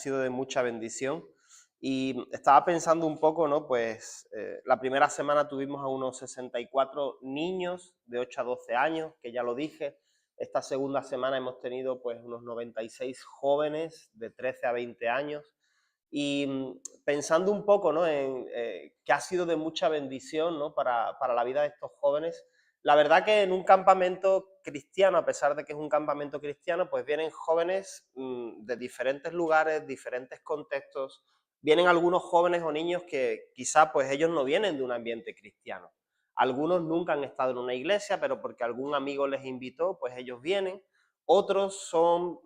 Sido de mucha bendición. Y estaba pensando un poco, ¿no? Pues la primera semana tuvimos a unos 64 niños de 8 a 12 años, que ya lo dije. Esta segunda semana hemos tenido pues unos 96 jóvenes de 13 a 20 años. Y pensando un poco, ¿no? En que ha sido de mucha bendición, ¿no? Para la vida de estos jóvenes. La verdad que en un campamento cristiano, a pesar de que es un campamento cristiano, pues vienen jóvenes de diferentes lugares, diferentes contextos. Vienen algunos jóvenes o niños que quizá pues ellos no vienen de un ambiente cristiano. Algunos nunca han estado en una iglesia, pero porque algún amigo les invitó, pues ellos vienen. Otros son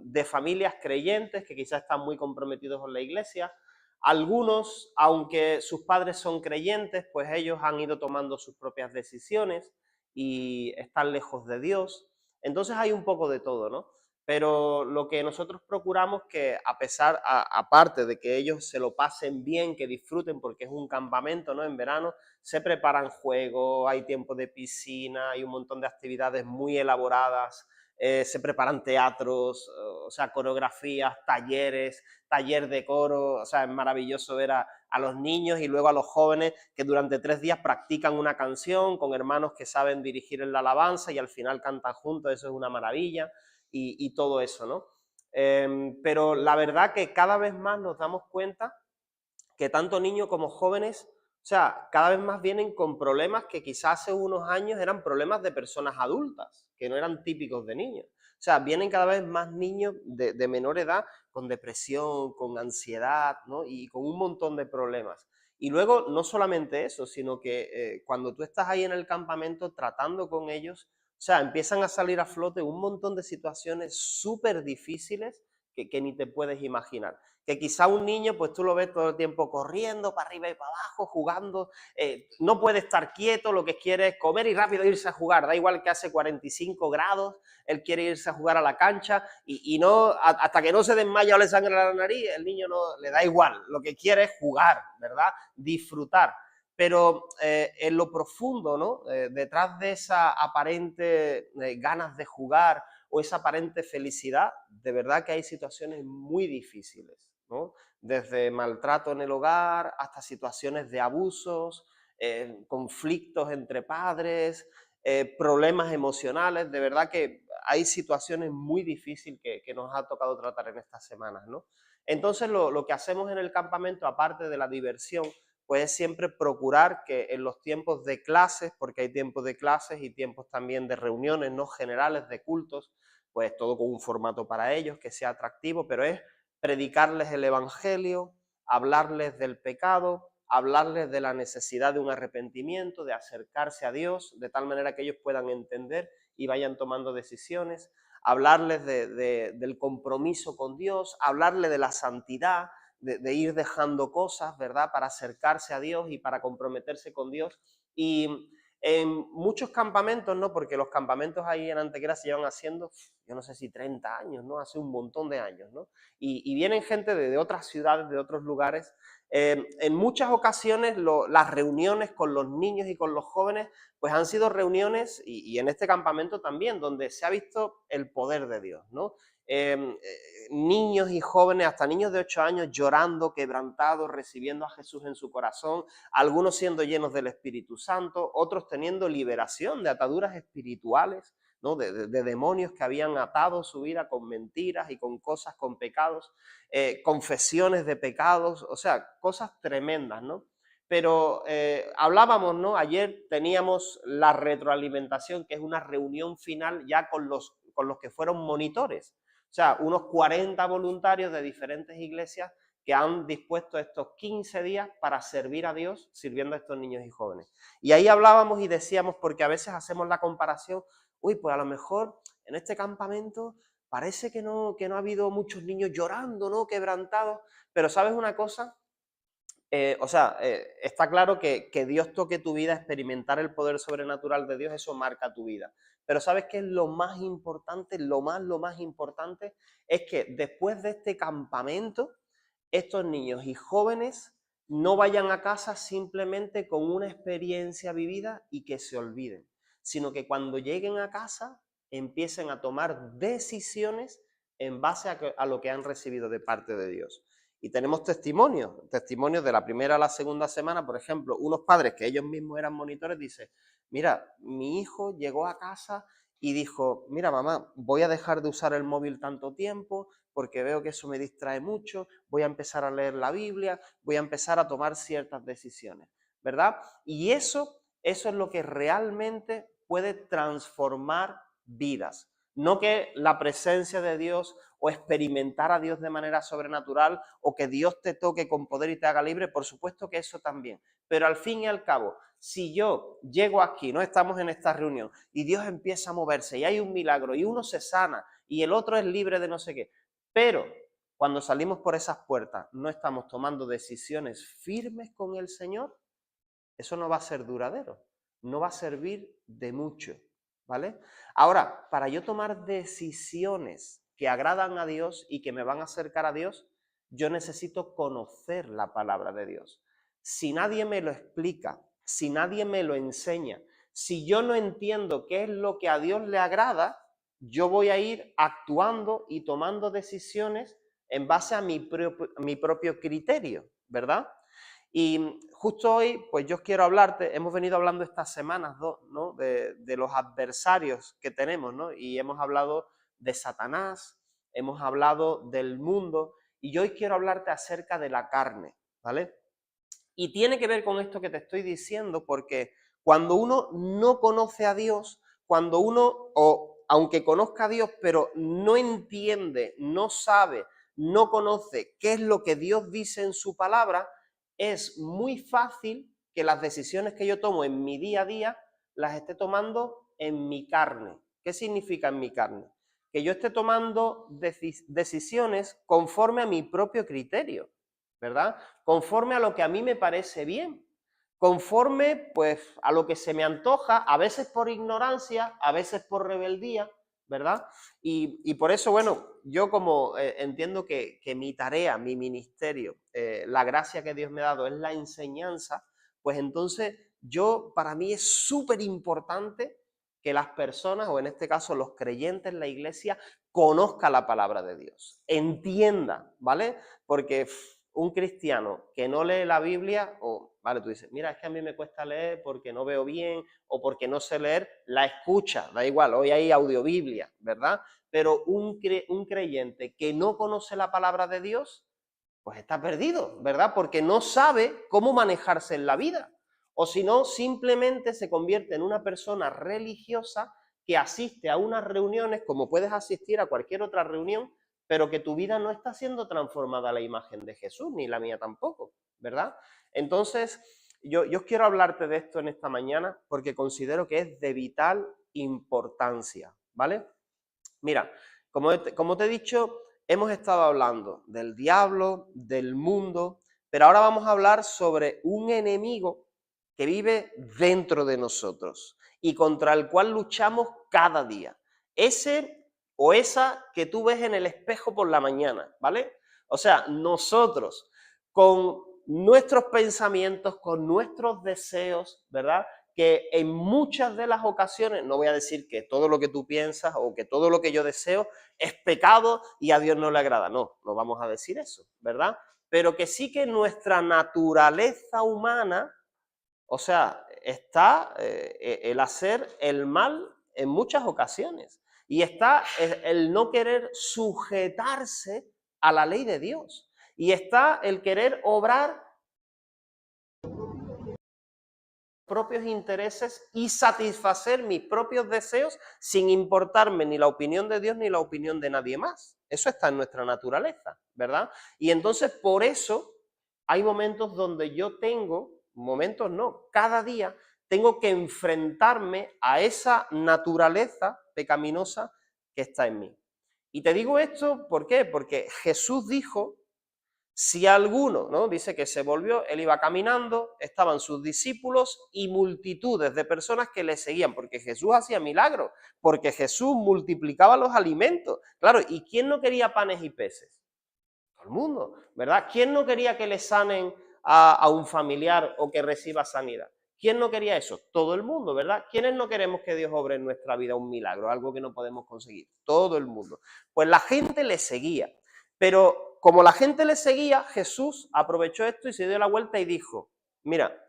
de familias creyentes que quizás están muy comprometidos con la iglesia. Algunos, aunque sus padres son creyentes, pues ellos han ido tomando sus propias decisiones y están lejos de Dios. Entonces hay un poco de todo, ¿no? Pero lo que nosotros procuramos que aparte de que ellos se lo pasen bien, que disfruten, porque es un campamento, ¿no? En verano se preparan juegos, hay tiempo de piscina, hay un montón de actividades muy elaboradas, se preparan teatros, o sea, coreografías, talleres, taller de coro, o sea, es maravilloso ver a los niños y luego a los jóvenes que durante 3 días practican una canción con hermanos que saben dirigir en la alabanza y al final cantan juntos, eso es una maravilla y todo eso, ¿no? Pero la verdad que cada vez más nos damos cuenta que tanto niños como jóvenes, o sea, cada vez más vienen con problemas que quizás hace unos años eran problemas de personas adultas, que no eran típicos de niños. O sea, vienen cada vez más niños de menor edad con depresión, con ansiedad, ¿no? Y con un montón de problemas. Y luego, no solamente eso, sino que cuando tú estás ahí en el campamento tratando con ellos, o sea, empiezan a salir a flote un montón de situaciones súper difíciles que ni te puedes imaginar. Que quizá un niño, pues tú lo ves todo el tiempo corriendo para arriba y para abajo, jugando, no puede estar quieto, lo que quiere es comer y rápido irse a jugar, da igual que hace 45 grados, él quiere irse a jugar a la cancha y no, hasta que no se desmaya o le sangra la nariz, el niño no le da igual, lo que quiere es jugar, ¿verdad? Disfrutar. Pero en lo profundo, ¿no? Detrás de esa aparente ganas de jugar o esa aparente felicidad, de verdad que hay situaciones muy difíciles, ¿no? Desde maltrato en el hogar hasta situaciones de abusos, conflictos entre padres, problemas emocionales, de verdad que hay situaciones muy difíciles que nos ha tocado tratar en estas semanas, ¿no? Entonces lo que hacemos en el campamento, aparte de la diversión, pues es siempre procurar que en los tiempos de clases, porque hay tiempos de clases y tiempos también de reuniones no generales, de cultos, pues todo con un formato para ellos que sea atractivo, pero es predicarles el evangelio, hablarles del pecado, hablarles de la necesidad de un arrepentimiento, de acercarse a Dios, de tal manera que ellos puedan entender y vayan tomando decisiones, hablarles del compromiso con Dios, hablarles de la santidad, de ir dejando cosas, ¿verdad?, para acercarse a Dios y para comprometerse con Dios. Y en muchos campamentos, ¿no? Porque los campamentos ahí en Antequera se llevan haciendo, yo no sé si 30 años, ¿no? Hace un montón de años, ¿no? Y vienen gente de otras ciudades, de otros lugares. En muchas ocasiones las reuniones con los niños y con los jóvenes, pues han sido reuniones, y en este campamento también, donde se ha visto el poder de Dios, ¿no? Niños y jóvenes, hasta niños de 8 años, llorando, quebrantados, recibiendo a Jesús en su corazón, algunos siendo llenos del Espíritu Santo, otros teniendo liberación de ataduras espirituales, ¿no? De demonios que habían atado su vida con mentiras y con cosas, con pecados, confesiones de pecados, o sea, cosas tremendas, ¿no? Pero hablábamos, ¿no? Ayer teníamos la retroalimentación, que es una reunión final ya con los que fueron monitores. O sea, unos 40 voluntarios de diferentes iglesias que han dispuesto estos 15 días para servir a Dios, sirviendo a estos niños y jóvenes. Y ahí hablábamos y decíamos, porque a veces hacemos la comparación, uy, pues a lo mejor en este campamento parece que no ha habido muchos niños llorando, ¿no? Quebrantados, pero ¿sabes una cosa? Está claro que Dios toque tu vida, experimentar el poder sobrenatural de Dios, eso marca tu vida. Pero ¿sabes qué es lo más importante? Lo más importante es que después de este campamento, estos niños y jóvenes no vayan a casa simplemente con una experiencia vivida y que se olviden, sino que cuando lleguen a casa empiecen a tomar decisiones en base a lo que han recibido de parte de Dios. Y tenemos testimonios de la primera a la segunda semana, por ejemplo, unos padres que ellos mismos eran monitores, dicen, mira, mi hijo llegó a casa y dijo, mira mamá, voy a dejar de usar el móvil tanto tiempo porque veo que eso me distrae mucho, voy a empezar a leer la Biblia, voy a empezar a tomar ciertas decisiones, ¿verdad? Y eso es lo que realmente puede transformar vidas. No que la presencia de Dios o experimentar a Dios de manera sobrenatural o que Dios te toque con poder y te haga libre, por supuesto que eso también. Pero al fin y al cabo, si yo llego aquí, no estamos en esta reunión, y Dios empieza a moverse y hay un milagro y uno se sana y el otro es libre de no sé qué, pero cuando salimos por esas puertas no estamos tomando decisiones firmes con el Señor, eso no va a ser duradero, no va a servir de mucho, ¿vale? Ahora, para yo tomar decisiones que agradan a Dios y que me van a acercar a Dios, yo necesito conocer la palabra de Dios. Si nadie me lo explica, si nadie me lo enseña, si yo no entiendo qué es lo que a Dios le agrada, yo voy a ir actuando y tomando decisiones en base a mi propio criterio, ¿verdad? Y justo hoy, pues yo quiero hablarte, hemos venido hablando estas semanas, ¿no? de los adversarios que tenemos, ¿no? Y hemos hablado de Satanás, hemos hablado del mundo, y yo hoy quiero hablarte acerca de la carne, ¿vale? Y tiene que ver con esto que te estoy diciendo, porque cuando uno no conoce a Dios, cuando uno, o aunque conozca a Dios, pero no entiende, no sabe, no conoce qué es lo que Dios dice en su palabra, es muy fácil que las decisiones que yo tomo en mi día a día las esté tomando en mi carne. ¿Qué significa en mi carne? Que yo esté tomando decisiones conforme a mi propio criterio, ¿verdad? Conforme a lo que a mí me parece bien, conforme pues a lo que se me antoja, a veces por ignorancia, a veces por rebeldía, ¿verdad? Y por eso, bueno, yo como entiendo que mi tarea, mi ministerio, la gracia que Dios me ha dado es la enseñanza, pues entonces para mí es súper importante que las personas, o en este caso los creyentes en la iglesia, conozcan la palabra de Dios, entiendan, ¿vale? Porque un cristiano que no lee la Biblia, o vale, tú dices, mira, es que a mí me cuesta leer porque no veo bien o porque no sé leer, la escucha, da igual, hoy hay audiobiblia, ¿verdad? Pero un creyente que no conoce la palabra de Dios, pues está perdido, ¿verdad? Porque no sabe cómo manejarse en la vida. O si no, simplemente se convierte en una persona religiosa que asiste a unas reuniones, como puedes asistir a cualquier otra reunión, pero que tu vida no está siendo transformada a la imagen de Jesús, ni la mía tampoco, ¿verdad? Entonces, yo quiero hablarte de esto en esta mañana porque considero que es de vital importancia, ¿vale? Mira, como te he dicho, hemos estado hablando del diablo, del mundo, pero ahora vamos a hablar sobre un enemigo que vive dentro de nosotros y contra el cual luchamos cada día. Ese o esa que tú ves en el espejo por la mañana, ¿vale? O sea, nosotros con nuestros pensamientos, con nuestros deseos, ¿verdad? Que en muchas de las ocasiones, no voy a decir que todo lo que tú piensas o que todo lo que yo deseo es pecado y a Dios no le agrada, no vamos a decir eso, ¿verdad? Pero que sí que nuestra naturaleza humana, o sea, está el hacer el mal en muchas ocasiones y está el no querer sujetarse a la ley de Dios y está el querer obrar propios intereses y satisfacer mis propios deseos sin importarme ni la opinión de Dios ni la opinión de nadie más. Eso está en nuestra naturaleza, ¿verdad? Y entonces por eso hay momentos donde yo momentos no, cada día tengo que enfrentarme a esa naturaleza pecaminosa que está en mí. Y te digo esto, ¿por qué? Porque Jesús dijo, si alguno, ¿no? Dice que se volvió, él iba caminando, estaban sus discípulos y multitudes de personas que le seguían, porque Jesús hacía milagros, porque Jesús multiplicaba los alimentos. Claro, ¿y quién no quería panes y peces? Todo el mundo, ¿verdad? ¿Quién no quería que le sanen a un familiar o que reciba sanidad? ¿Quién no quería eso? Todo el mundo, ¿verdad? ¿Quiénes no queremos que Dios obre en nuestra vida un milagro, algo que no podemos conseguir? Todo el mundo. Pues la gente le seguía. Pero como la gente le seguía, Jesús aprovechó esto y se dio la vuelta y dijo, mira,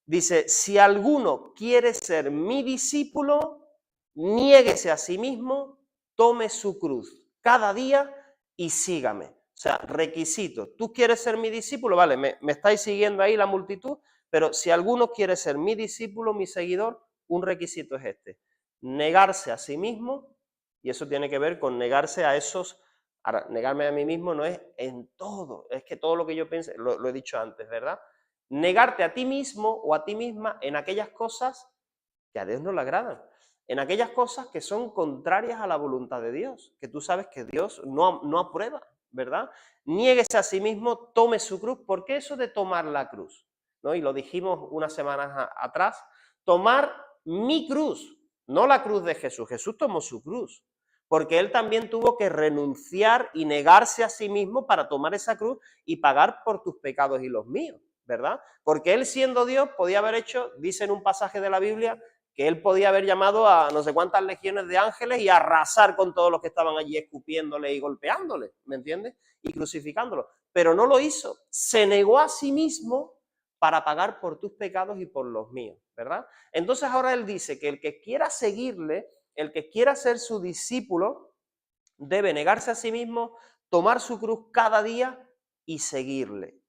dice, si alguno quiere ser mi discípulo, niéguese a sí mismo, tome su cruz cada día y sígame. O sea, requisito. ¿Tú quieres ser mi discípulo? Vale, me estáis siguiendo ahí la multitud, pero si alguno quiere ser mi discípulo, mi seguidor, un requisito es este. Negarse a sí mismo, y eso tiene que ver con negarse a esos... Ahora, negarme a mí mismo no es en todo, es que todo lo que yo piense, lo he dicho antes, ¿verdad? Negarte a ti mismo o a ti misma en aquellas cosas que a Dios no le agradan, en aquellas cosas que son contrarias a la voluntad de Dios, que tú sabes que Dios no aprueba, ¿verdad? Niéguese a sí mismo, tome su cruz. ¿Por qué eso de tomar la cruz? ¿No? Y lo dijimos unas semanas atrás, tomar mi cruz, no la cruz de Jesús. Jesús tomó su cruz, porque él también tuvo que renunciar y negarse a sí mismo para tomar esa cruz y pagar por tus pecados y los míos, ¿verdad? Porque él siendo Dios podía haber hecho, dice en un pasaje de la Biblia, que él podía haber llamado a no sé cuántas legiones de ángeles y arrasar con todos los que estaban allí escupiéndole y golpeándole, ¿me entiendes? Y crucificándolo. Pero no lo hizo, se negó a sí mismo para pagar por tus pecados y por los míos, ¿verdad? Entonces ahora él dice que el que quiera seguirle, el que quiera ser su discípulo, debe negarse a sí mismo, tomar su cruz cada día y seguirle.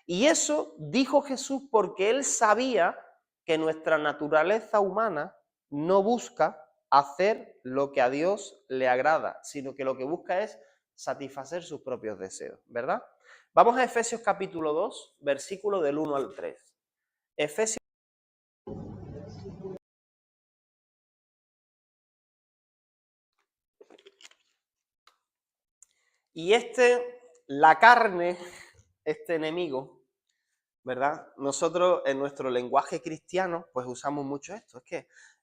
Y eso dijo Jesús porque él sabía que nuestra naturaleza humana no busca hacer lo que a Dios le agrada, sino que lo que busca es satisfacer sus propios deseos, ¿verdad? Vamos a Efesios capítulo 2, versículo del 1 al 3. Efesios. Y la carne, este enemigo, ¿verdad? Nosotros en nuestro lenguaje cristiano pues usamos mucho esto,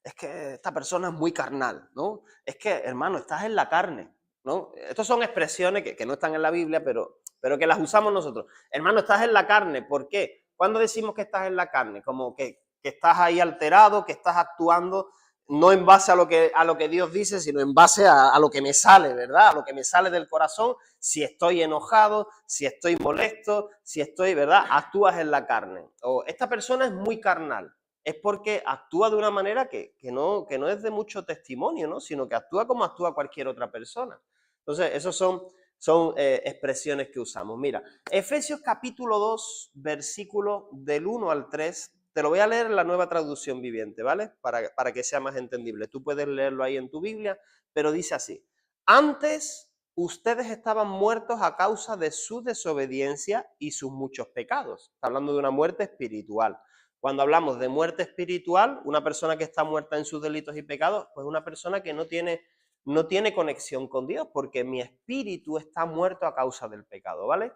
es que esta persona es muy carnal, ¿no? Es que, hermano, estás en la carne, ¿no? Estas son expresiones que no están en la Biblia, pero que las usamos nosotros. Hermano, estás en la carne, ¿por qué? Cuando decimos que estás en la carne, como que estás ahí alterado, que estás actuando no en base a lo que Dios dice, sino en base a lo que me sale, ¿verdad? A lo que me sale del corazón, si estoy enojado, si estoy molesto, si estoy, ¿verdad? Actúas en la carne. O esta persona es muy carnal, es porque actúa de una manera que no es de mucho testimonio, ¿no? Sino que actúa como actúa cualquier otra persona. Entonces, esos son expresiones que usamos. Mira, Efesios capítulo 2, versículo del 1 al 3, te lo voy a leer en la Nueva Traducción Viviente, ¿vale? Para que sea más entendible. Tú puedes leerlo ahí en tu Biblia, pero dice así. Antes ustedes estaban muertos a causa de su desobediencia y sus muchos pecados. Está hablando de una muerte espiritual. Cuando hablamos de muerte espiritual, una persona que está muerta en sus delitos y pecados, pues una persona que no tiene conexión con Dios, porque mi espíritu está muerto a causa del pecado, ¿vale?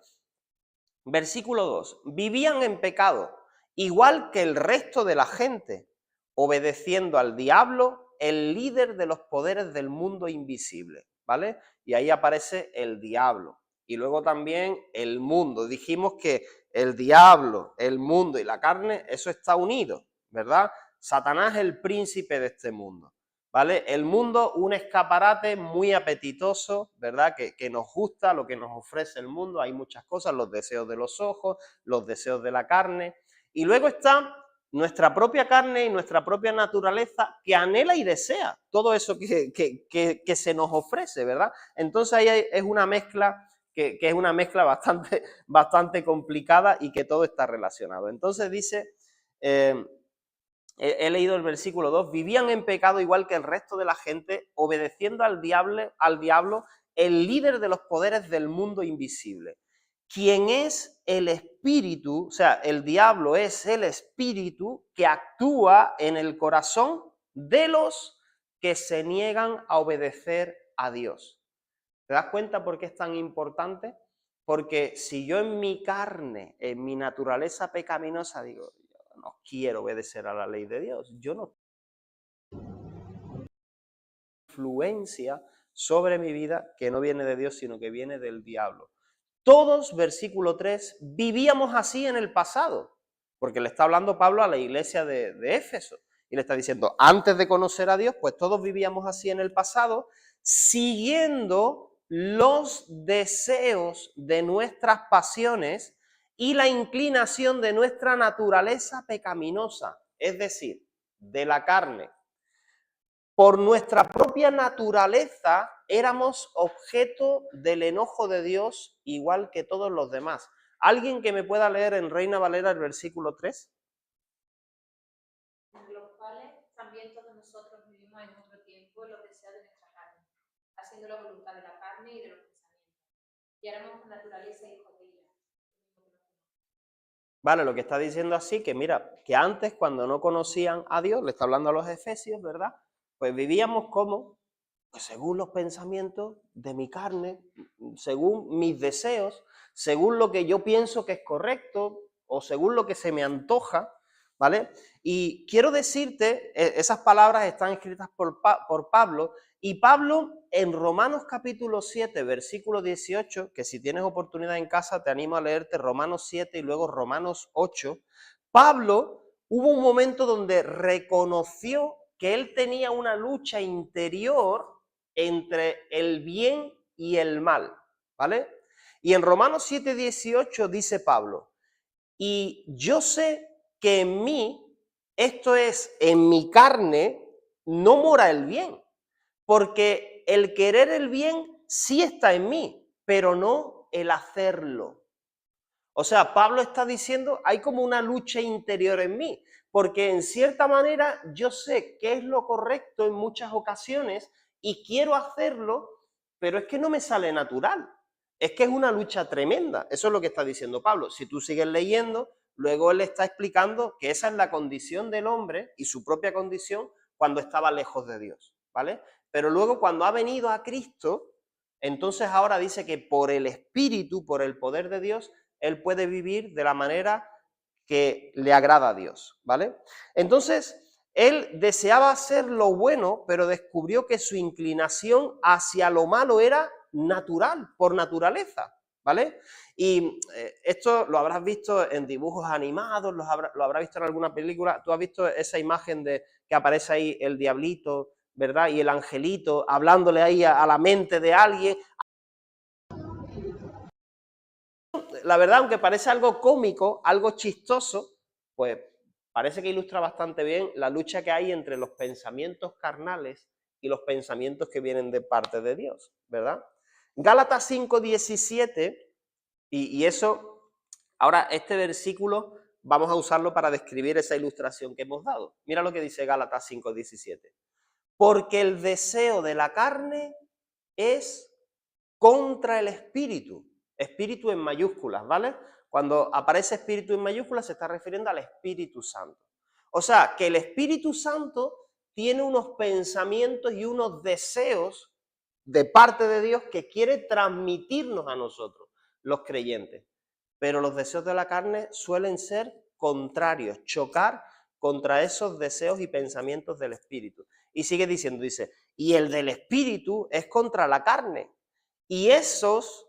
Versículo 2. Vivían en pecado, igual que el resto de la gente, obedeciendo al diablo, el líder de los poderes del mundo invisible, ¿vale? Y ahí aparece el diablo. Y luego también el mundo. Dijimos que el diablo, el mundo y la carne, eso está unido, ¿verdad? Satanás es el príncipe de este mundo. ¿Vale? El mundo, un escaparate muy apetitoso, ¿verdad? Que nos gusta, lo que nos ofrece el mundo. Hay muchas cosas, los deseos de los ojos, los deseos de la carne. Y luego está nuestra propia carne y nuestra propia naturaleza que anhela y desea todo eso que se nos ofrece, ¿verdad? Entonces ahí es una mezcla que es una mezcla bastante complicada y que todo está relacionado. Entonces dice... He leído el versículo 2, vivían en pecado igual que el resto de la gente, obedeciendo al diablo, el líder de los poderes del mundo invisible. Quien es el espíritu, o sea, el diablo es el espíritu que actúa en el corazón de los que se niegan a obedecer a Dios. ¿Te das cuenta por qué es tan importante? Porque si yo en mi carne, en mi naturaleza pecaminosa, digo, no quiero obedecer a la ley de Dios, yo no influencia sobre mi vida que no viene de Dios, sino que viene del diablo. Todos, versículo 3, vivíamos así en el pasado. porque le está hablando Pablo a la iglesia de Éfeso. Y le está diciendo, antes de conocer a Dios, pues todos vivíamos así en el pasado, siguiendo los deseos de nuestras pasiones y la inclinación de nuestra naturaleza pecaminosa, es decir, de la carne. Por nuestra propia naturaleza éramos objeto del enojo de Dios igual que todos los demás. ¿Alguien que me pueda leer en Reina Valera el versículo 3? Los cuales también todos nosotros vivimos en otro tiempo en los deseos de nuestra carne, haciendo la voluntad de la carne y de los pensamientos. Y éramos por naturaleza hijos de ella. Vale, lo que está diciendo así, que mira, que antes cuando no conocían a Dios, le está hablando a los efesios, ¿verdad? Pues vivíamos como, pues según los pensamientos de mi carne, según mis deseos, según lo que yo pienso que es correcto o según lo que se me antoja, ¿vale? Y quiero decirte, esas palabras están escritas por Pablo, y Pablo en Romanos capítulo 7, versículo 18, que si tienes oportunidad en casa te animo a leerte Romanos 7 y luego Romanos 8, Pablo hubo un momento donde reconoció que él tenía una lucha interior entre el bien y el mal, ¿vale? Y en Romanos 7, 18 dice Pablo, y yo sé que en mí, esto es, en mi carne, no mora el bien, porque el querer el bien sí está en mí, pero no el hacerlo. O sea, Pablo está diciendo, hay como una lucha interior en mí, porque en cierta manera yo sé qué es lo correcto en muchas ocasiones y quiero hacerlo, pero es que no me sale natural. Es que es una lucha tremenda. Eso es lo que está diciendo Pablo. Si tú sigues leyendo, luego él está explicando que esa es la condición del hombre y su propia condición cuando estaba lejos de Dios, ¿vale? Pero luego cuando ha venido a Cristo, entonces ahora dice que por el Espíritu, por el poder de Dios, él puede vivir de la manera que le agrada a Dios, ¿vale? Entonces, él deseaba hacer lo bueno, pero descubrió que su inclinación hacia lo malo era natural, por naturaleza, ¿vale? Y esto lo habrás visto en dibujos animados, lo habrás visto en alguna película. Tú has visto esa imagen de que aparece ahí el diablito, ¿verdad? Y el angelito hablándole ahí a la mente de alguien. La verdad, aunque parece algo cómico, algo chistoso, pues parece que ilustra bastante bien la lucha que hay entre los pensamientos carnales y los pensamientos que vienen de parte de Dios, ¿verdad? Gálatas 5:17, y eso, ahora este versículo vamos a usarlo para describir esa ilustración que hemos dado. Mira lo que dice Gálatas 5:17. Porque el deseo de la carne es contra el espíritu. Espíritu en mayúsculas, ¿vale? Cuando aparece espíritu en mayúsculas se está refiriendo al Espíritu Santo. O sea, que el Espíritu Santo tiene unos pensamientos y unos deseos de parte de Dios que quiere transmitirnos a nosotros, los creyentes. Pero los deseos de la carne suelen ser contrarios, chocar contra esos deseos y pensamientos del Espíritu. Y sigue diciendo, dice, y el del Espíritu es contra la carne. Y estos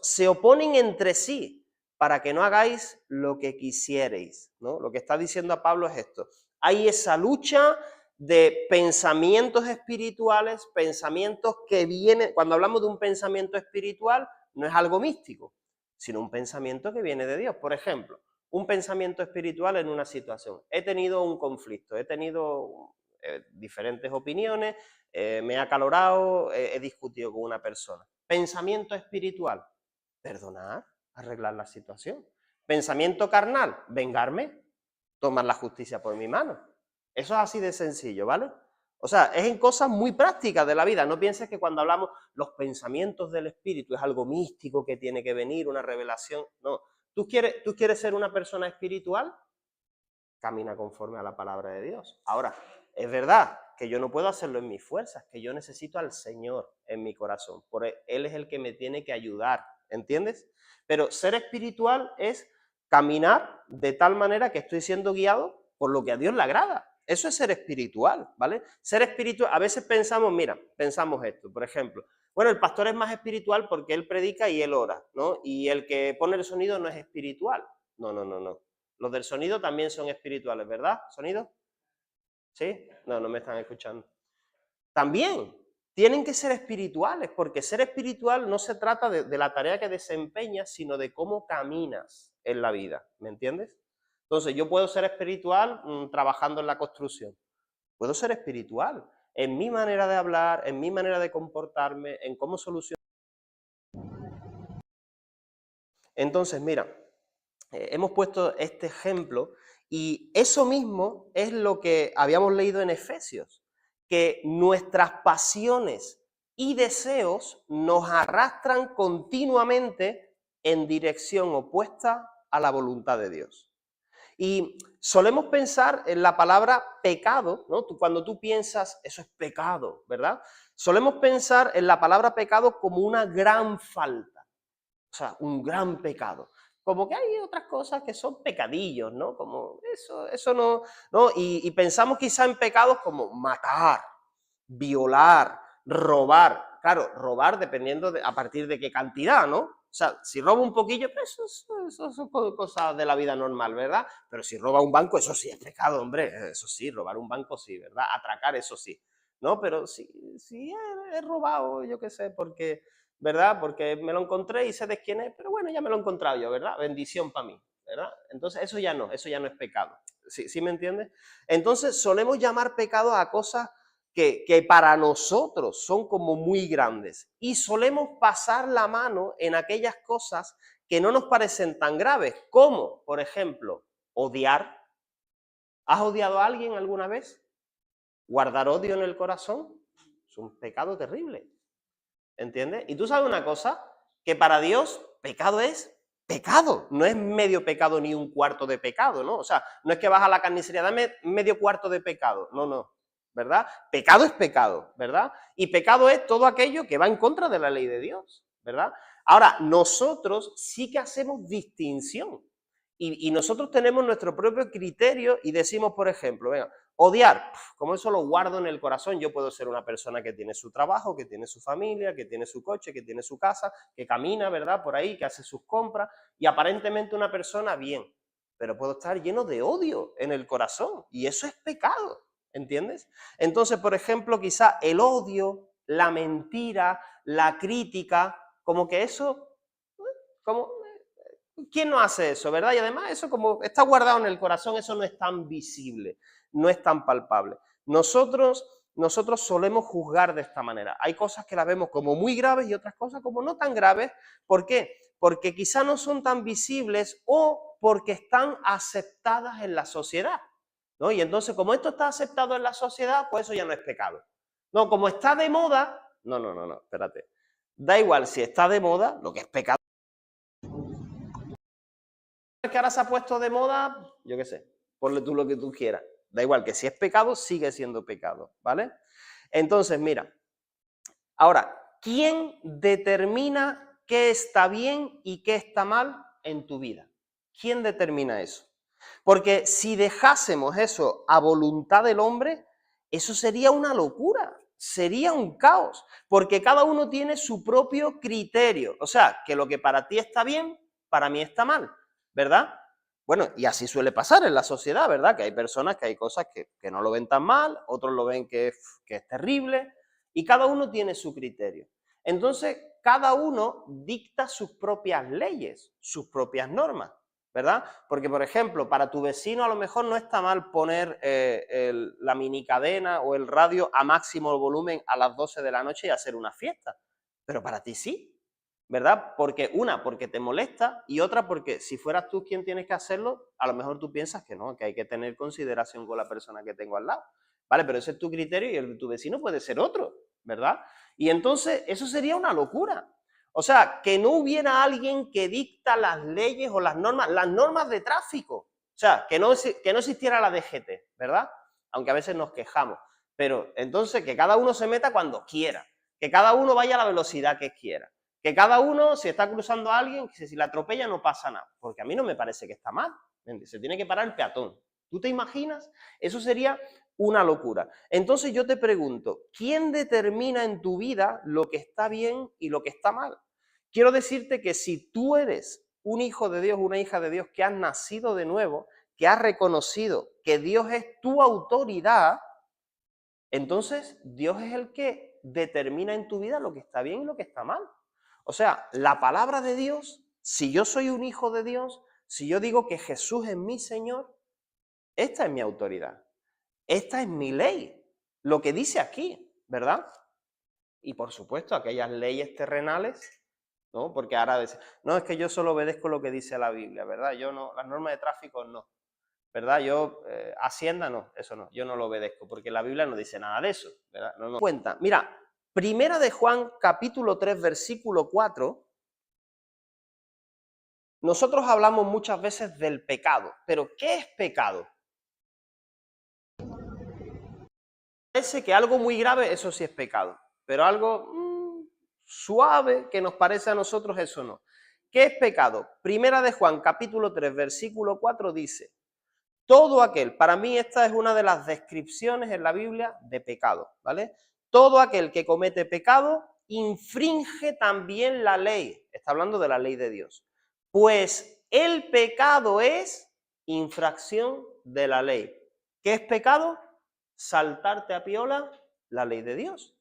se oponen entre sí para que no hagáis lo que quisierais, ¿no? Lo que está diciendo a Pablo es esto. Hay esa lucha de pensamientos espirituales, pensamientos que vienen, cuando hablamos de un pensamiento espiritual, no es algo místico, sino un pensamiento que viene de Dios. Por ejemplo, un pensamiento espiritual en una situación. He tenido un conflicto, he tenido diferentes opiniones, me he acalorado, he discutido con una persona. Pensamiento espiritual, perdonar, arreglar la situación. Pensamiento carnal, vengarme, tomar la justicia por mi mano. Eso es así de sencillo, ¿vale? O sea, es en cosas muy prácticas de la vida. No pienses que cuando hablamos los pensamientos del espíritu es algo místico que tiene que venir, una revelación. No. ¿Tú quieres ser una persona espiritual? Camina conforme a la palabra de Dios. Ahora, es verdad que yo no puedo hacerlo en mis fuerzas, que yo necesito al Señor en mi corazón. Él es el que me tiene que ayudar, ¿entiendes? Pero ser espiritual es caminar de tal manera que estoy siendo guiado por lo que a Dios le agrada. Eso es ser espiritual, ¿vale? Ser espiritual, a veces pensamos, mira, pensamos esto, por ejemplo, bueno, el pastor es más espiritual porque él predica y él ora, ¿no? Y el que pone el sonido no es espiritual. No, no, no, no. Los del sonido también son espirituales, ¿verdad? ¿Sonido? ¿Sí? No, no me están escuchando. También tienen que ser espirituales, porque ser espiritual no se trata de la tarea que desempeñas, sino de cómo caminas en la vida, ¿me entiendes? Entonces, yo puedo ser espiritual trabajando en la construcción. Puedo ser espiritual en mi manera de hablar, en mi manera de comportarme, en cómo solucionar. Entonces, mira, hemos puesto este ejemplo y eso mismo es lo que habíamos leído en Efesios, que nuestras pasiones y deseos nos arrastran continuamente en dirección opuesta a la voluntad de Dios. Y solemos pensar en la palabra pecado, ¿no? Cuando tú piensas, eso es pecado, ¿verdad? Solemos pensar en la palabra pecado como una gran falta, o sea, un gran pecado. Como que hay otras cosas que son pecadillos, ¿no? Como eso no, ¿no? Y pensamos quizá en pecados como matar, violar, robar. Claro, robar dependiendo de a partir de qué cantidad, ¿no? O sea, si roba un poquillo, pues eso son cosas de la vida normal, ¿verdad? Pero si roba un banco, eso sí es pecado, hombre. Eso sí, robar un banco sí, ¿verdad? Atracar, eso sí. ¿No? Pero si he robado, yo qué sé, porque, ¿verdad? Porque me lo encontré y sé de quién es, pero bueno, ya me lo he encontrado yo, ¿verdad? Bendición para mí, ¿verdad? Entonces, eso ya no es pecado. ¿Sí me entiendes? Entonces, solemos llamar pecado a cosas que para nosotros son como muy grandes y solemos pasar la mano en aquellas cosas que no nos parecen tan graves, como, por ejemplo, odiar. ¿Has odiado a alguien alguna vez? ¿Guardar odio en el corazón? Es un pecado terrible, ¿entiendes? Y tú sabes una cosa, que para Dios pecado es pecado, no es medio pecado ni un cuarto de pecado, ¿no? O sea, no es que vas a la carnicería, dame medio cuarto de pecado, no, ¿verdad? Pecado es pecado, ¿verdad? Y pecado es todo aquello que va en contra de la ley de Dios, ¿verdad? Ahora, nosotros sí que hacemos distinción y nosotros tenemos nuestro propio criterio y decimos, por ejemplo, venga, odiar, como eso lo guardo en el corazón, yo puedo ser una persona que tiene su trabajo, que tiene su familia, que tiene su coche, que tiene su casa, que camina, ¿verdad? Por ahí, que hace sus compras y aparentemente una persona bien, pero puedo estar lleno de odio en el corazón y eso es pecado, ¿entiendes? Entonces, por ejemplo, quizá el odio, la mentira, la crítica, como que eso, como ¿quién no hace eso, verdad? Y además eso como está guardado en el corazón, eso no es tan visible, no es tan palpable. Nosotros solemos juzgar de esta manera. Hay cosas que las vemos como muy graves y otras cosas como no tan graves. ¿Por qué? Porque quizá no son tan visibles o porque están aceptadas en la sociedad, ¿no? Y entonces, como esto está aceptado en la sociedad, pues eso ya no es pecado. No, como está de moda, no, espérate. Da igual si está de moda, lo que es pecado. Que ahora se ha puesto de moda, yo qué sé, ponle tú lo que tú quieras. Da igual, que si es pecado, sigue siendo pecado, ¿vale? Entonces, mira, ahora, ¿quién determina qué está bien y qué está mal en tu vida? ¿Quién determina eso? Porque si dejásemos eso a voluntad del hombre, eso sería una locura, sería un caos, porque cada uno tiene su propio criterio. O sea, que lo que para ti está bien, para mí está mal, ¿verdad? Bueno, y así suele pasar en la sociedad, ¿verdad? Que hay personas que hay cosas que no lo ven tan mal, otros lo ven que es terrible, y cada uno tiene su criterio. Entonces, cada uno dicta sus propias leyes, sus propias normas, ¿verdad? Porque, por ejemplo, para tu vecino a lo mejor no está mal poner la minicadena o el radio a máximo volumen a las 12 de la noche y hacer una fiesta, pero para ti sí, ¿verdad? Porque porque te molesta y otra porque si fueras tú quien tienes que hacerlo, a lo mejor tú piensas que no, que hay que tener consideración con la persona que tengo al lado, ¿vale? Pero ese es tu criterio y el de tu vecino puede ser otro, ¿verdad? Y entonces eso sería una locura. O sea, que no hubiera alguien que dicta las leyes o las normas de tráfico. O sea, que no existiera la DGT, ¿verdad? Aunque a veces nos quejamos. Pero entonces que cada uno se meta cuando quiera, que cada uno vaya a la velocidad que quiera. Que cada uno, si está cruzando a alguien, que si la atropella no pasa nada. Porque a mí no me parece que está mal. Se tiene que parar el peatón. ¿Tú te imaginas? Eso sería una locura. Entonces yo te pregunto, ¿quién determina en tu vida lo que está bien y lo que está mal? Quiero decirte que si tú eres un hijo de Dios, una hija de Dios, que has nacido de nuevo, que has reconocido que Dios es tu autoridad, entonces Dios es el que determina en tu vida lo que está bien y lo que está mal. O sea, la palabra de Dios, si yo soy un hijo de Dios, si yo digo que Jesús es mi Señor, esta es mi autoridad, esta es mi ley, lo que dice aquí, ¿verdad? Y por supuesto, aquellas leyes terrenales, ¿no? Porque ahora dicen, no, es que yo solo obedezco lo que dice la Biblia, ¿verdad? Yo no, las normas de tráfico no, ¿verdad? Yo, Hacienda no, eso no, yo no lo obedezco, porque la Biblia no dice nada de eso, ¿verdad? No nos cuenta. Mira, Primera de Juan, capítulo 3, versículo 4, nosotros hablamos muchas veces del pecado, pero ¿qué es pecado? Parece que algo muy grave, eso sí es pecado, pero algo suave que nos parece a nosotros, eso no. ¿Qué es pecado? Primera de Juan, capítulo 3, versículo 4 dice, todo aquel, para mí esta es una de las descripciones en la Biblia de pecado, ¿vale? Todo aquel que comete pecado infringe también la ley, está hablando de la ley de Dios, pues el pecado es infracción de la ley. ¿Qué es pecado? Saltarte a piola la ley de Dios,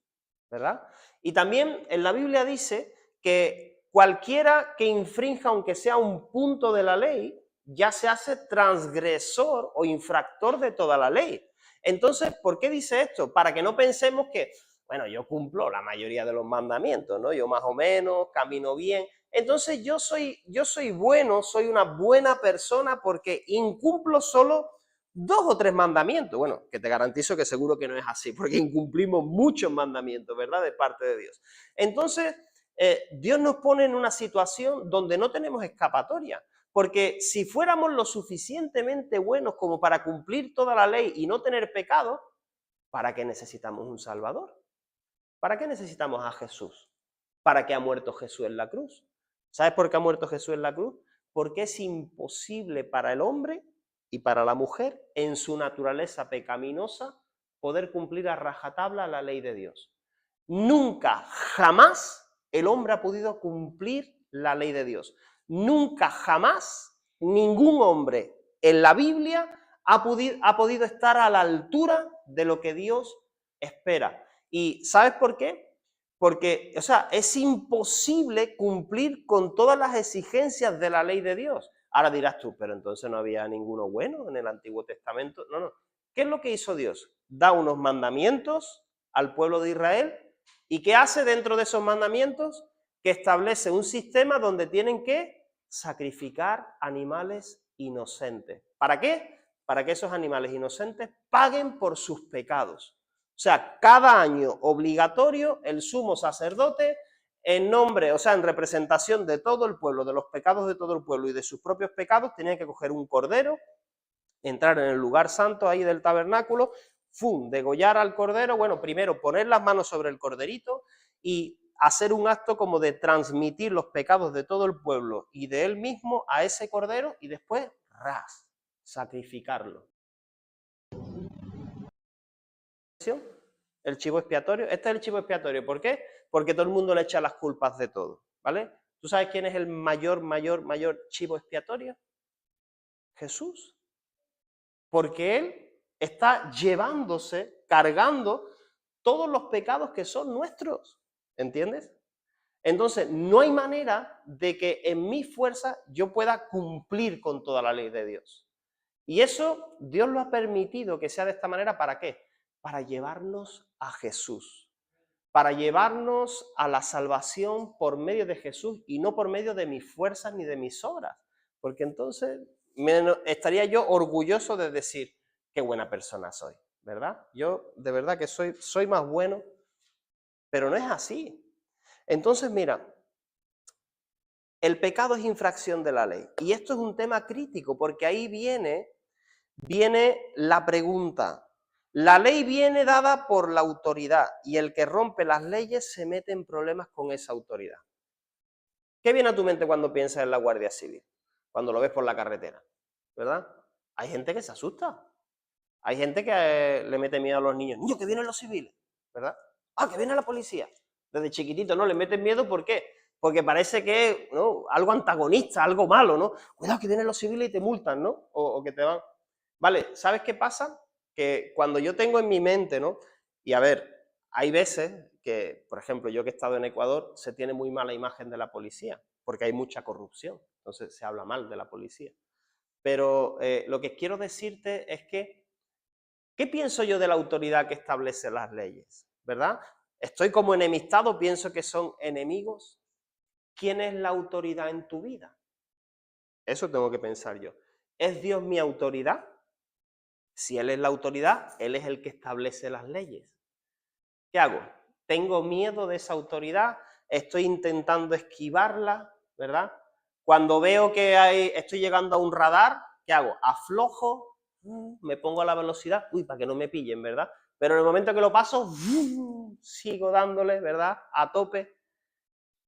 ¿verdad? Y también en la Biblia dice que cualquiera que infrinja, aunque sea un punto de la ley, ya se hace transgresor o infractor de toda la ley. Entonces, ¿por qué dice esto? Para que no pensemos que, bueno, yo cumplo la mayoría de los mandamientos, ¿no? Yo más o menos camino bien. Entonces yo soy bueno, soy una buena persona porque incumplo solo 2 o 3 mandamientos. Bueno, que te garantizo que seguro que no es así, porque incumplimos muchos mandamientos, ¿verdad? De parte de Dios. Entonces, Dios nos pone en una situación donde no tenemos escapatoria. Porque si fuéramos lo suficientemente buenos como para cumplir toda la ley y no tener pecado, ¿para qué necesitamos un Salvador? ¿Para qué necesitamos a Jesús? ¿Para qué ha muerto Jesús en la cruz? ¿Sabes por qué ha muerto Jesús en la cruz? Porque es imposible para el hombre y para la mujer, en su naturaleza pecaminosa, poder cumplir a rajatabla la ley de Dios. Nunca, jamás, el hombre ha podido cumplir la ley de Dios. Nunca, jamás, ningún hombre en la Biblia ha podido estar a la altura de lo que Dios espera. ¿Y sabes por qué? Porque, o sea, es imposible cumplir con todas las exigencias de la ley de Dios. Ahora dirás tú, pero entonces no había ninguno bueno en el Antiguo Testamento. No, no. ¿Qué es lo que hizo Dios? Da unos mandamientos al pueblo de Israel. ¿Y qué hace dentro de esos mandamientos? Que establece un sistema donde tienen que sacrificar animales inocentes. ¿Para qué? Para que esos animales inocentes paguen por sus pecados. O sea, cada año obligatorio el sumo sacerdote, en nombre, o sea, en representación de todo el pueblo, de los pecados de todo el pueblo y de sus propios pecados, tenía que coger un cordero, entrar en el lugar santo ahí del tabernáculo, degollar al cordero, bueno, primero poner las manos sobre el corderito y hacer un acto como de transmitir los pecados de todo el pueblo y de él mismo a ese cordero y después, sacrificarlo. El chivo expiatorio. Este es el chivo expiatorio. ¿Por qué? Porque todo el mundo le echa las culpas de todo, ¿vale? ¿Tú sabes quién es el mayor chivo expiatorio? Jesús. Porque Él está llevándose, cargando todos los pecados que son nuestros, ¿entiendes? Entonces, no hay manera de que en mi fuerza yo pueda cumplir con toda la ley de Dios. Y eso Dios lo ha permitido que sea de esta manera, ¿para qué? Para llevarnos a Jesús, para llevarnos a la salvación por medio de Jesús y no por medio de mis fuerzas ni de mis obras, porque entonces estaría yo orgulloso de decir qué buena persona soy, ¿verdad? Yo de verdad que soy más bueno, pero no es así. Entonces, mira, el pecado es infracción de la ley y esto es un tema crítico porque ahí viene la pregunta. La ley viene dada por la autoridad y el que rompe las leyes se mete en problemas con esa autoridad. ¿Qué viene a tu mente cuando piensas en la Guardia Civil? Cuando lo ves por la carretera, ¿verdad? Hay gente que se asusta. Hay gente que le mete miedo a los niños. Niños, que vienen los civiles, ¿verdad? Ah, que viene la policía. Desde chiquitito, ¿no? Le meten miedo, ¿por qué? porque parece que es, ¿no?, algo antagonista, algo malo, ¿no? Cuidado que vienen los civiles y te multan, ¿no? O que te van... Vale, ¿sabes qué pasa? Que cuando yo tengo en mi mente, ¿no? Y a ver, hay veces que, por ejemplo, yo que he estado en Ecuador, se tiene muy mala imagen de la policía, porque hay mucha corrupción, entonces se habla mal de la policía. Pero lo que quiero decirte es que, ¿qué pienso yo de la autoridad que establece las leyes? ¿Verdad? Estoy como enemistado, pienso que son enemigos. ¿Quién es la autoridad en tu vida? Eso tengo que pensar yo. ¿Es Dios mi autoridad? Si Él es la autoridad, Él es el que establece las leyes. ¿Qué hago? ¿Tengo miedo de esa autoridad? ¿Estoy intentando esquivarla? ¿Verdad? Cuando veo que estoy llegando a un radar, ¿qué hago? Aflojo, me pongo a la velocidad, para que no me pillen, ¿verdad? Pero en el momento que lo paso, sigo dándole, ¿verdad? A tope.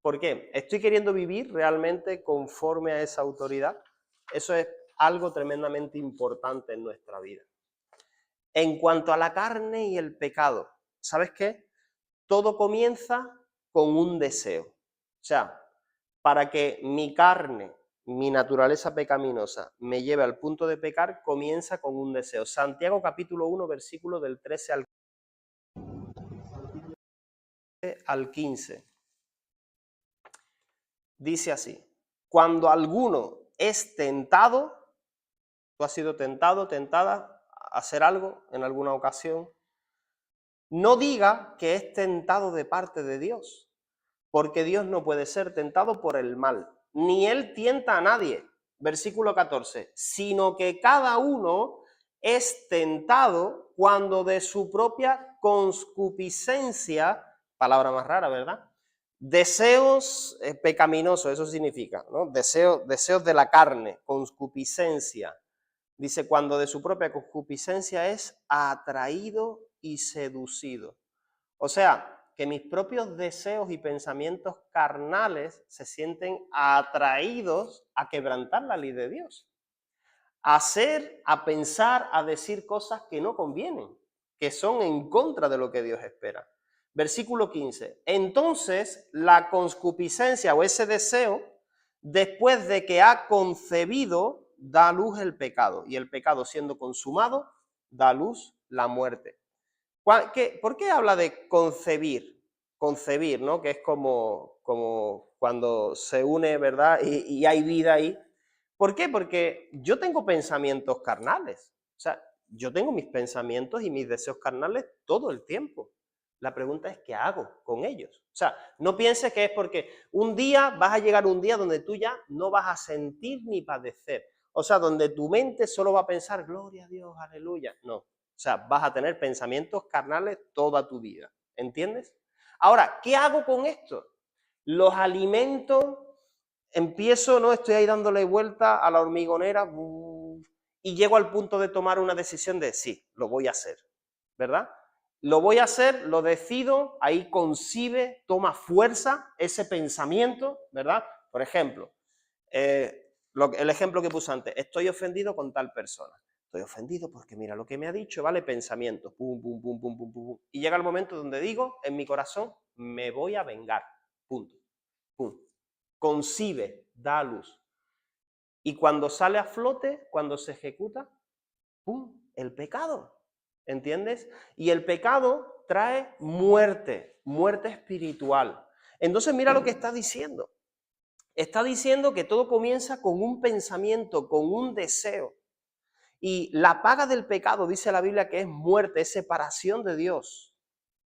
¿Por qué? ¿Estoy queriendo vivir realmente conforme a esa autoridad? Eso es algo tremendamente importante en nuestra vida. En cuanto a la carne y el pecado, ¿sabes qué? Todo comienza con un deseo. O sea, para que mi carne, mi naturaleza pecaminosa, me lleve al punto de pecar, comienza con un deseo. Santiago capítulo 1, versículo del 13 al 15. Dice así: cuando alguno es tentado, tú has sido tentado, tentada a hacer algo en alguna ocasión, no diga que es tentado de parte de Dios, porque Dios no puede ser tentado por el mal, ni Él tienta a nadie. Versículo 14, sino que cada uno es tentado cuando de su propia concupiscencia, palabra más rara, ¿verdad? Deseos pecaminosos, eso significa, ¿no? Deseos de la carne, concupiscencia. Dice, cuando de su propia concupiscencia es atraído y seducido. O sea, que mis propios deseos y pensamientos carnales se sienten atraídos a quebrantar la ley de Dios. A hacer, a pensar, a decir cosas que no convienen, que son en contra de lo que Dios espera. Versículo 15. Entonces, la concupiscencia o ese deseo, después de que ha concebido, da a luz el pecado. Y el pecado, siendo consumado, da a luz la muerte. ¿Por qué habla de concebir? Concebir, ¿no? Que es como cuando se une, ¿verdad? Y hay vida ahí. ¿Por qué? Porque yo tengo pensamientos carnales. O sea, yo tengo mis pensamientos y mis deseos carnales todo el tiempo. La pregunta es, ¿qué hago con ellos? O sea, no pienses que es porque un día vas a llegar un día donde tú ya no vas a sentir ni padecer. O sea, donde tu mente solo va a pensar, gloria a Dios, aleluya. No. O sea, vas a tener pensamientos carnales toda tu vida. ¿Entiendes? Ahora, ¿qué hago con esto? Los alimentos, empiezo, ¿no? Estoy ahí dándole vuelta a la hormigonera y llego al punto de tomar una decisión de sí, lo voy a hacer, ¿verdad? Lo voy a hacer, lo decido, ahí concibe, toma fuerza ese pensamiento, ¿verdad? Por ejemplo, el ejemplo que puse antes, estoy ofendido con tal persona. Estoy ofendido porque mira lo que me ha dicho, ¿vale? Pensamientos, pum, pum, pum, pum, pum, pum. Y llega el momento donde digo, en mi corazón, me voy a vengar, punto, pum. Concibe, da a luz. Y cuando sale a flote, cuando se ejecuta, ¡pum!, el pecado, ¿entiendes? Y el pecado trae muerte, muerte espiritual. Entonces mira lo que está diciendo. Está diciendo que todo comienza con un pensamiento, con un deseo. Y la paga del pecado, dice la Biblia, que es muerte, es separación de Dios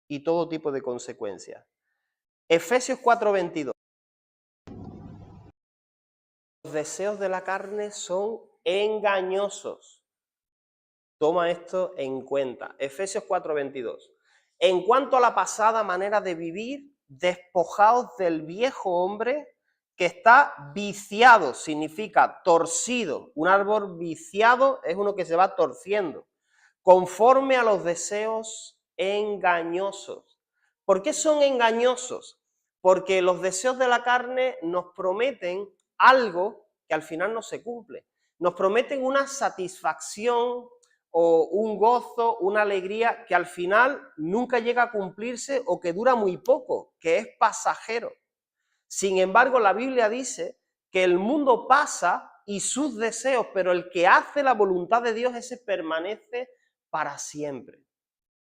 y todo tipo de consecuencias. Efesios 4:22. Los deseos de la carne son engañosos. Toma esto en cuenta. Efesios 4:22. En cuanto a la pasada manera de vivir, despojaos del viejo hombre que está viciado, significa torcido. Un árbol viciado es uno que se va torciendo, conforme a los deseos engañosos. ¿Por qué son engañosos? Porque los deseos de la carne nos prometen algo que al final no se cumple. Nos prometen una satisfacción o un gozo, una alegría que al final nunca llega a cumplirse o que dura muy poco, que es pasajero. Sin embargo, la Biblia dice que el mundo pasa y sus deseos, pero el que hace la voluntad de Dios, ese permanece para siempre,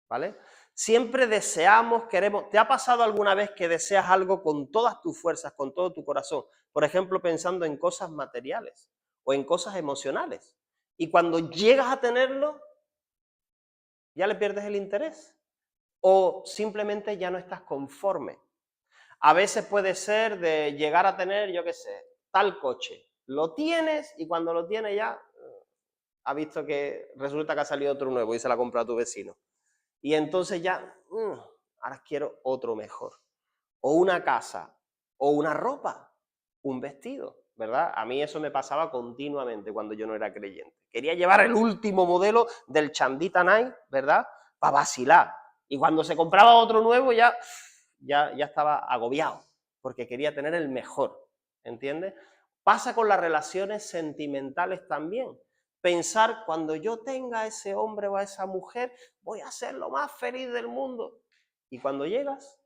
¿vale? Siempre deseamos, queremos. ¿Te ha pasado alguna vez que deseas algo con todas tus fuerzas, con todo tu corazón? Por ejemplo, pensando en cosas materiales o en cosas emocionales. Y cuando llegas a tenerlo, ya le pierdes el interés. O simplemente ya no estás conforme. A veces puede ser de llegar a tener, yo qué sé, tal coche. Lo tienes y cuando lo tienes ya ha visto que resulta que ha salido otro nuevo y se lo ha comprado tu vecino. Y entonces ya, ahora quiero otro mejor. O una casa, o una ropa, un vestido, ¿verdad? A mí eso me pasaba continuamente cuando yo no era creyente. Quería llevar el último modelo del Chandita Night, ¿verdad? Para vacilar. Y cuando se compraba otro nuevo ya estaba agobiado, porque quería tener el mejor, ¿entiendes? Pasa con las relaciones sentimentales también. Pensar, cuando yo tenga a ese hombre o a esa mujer, voy a ser lo más feliz del mundo. Y cuando llegas,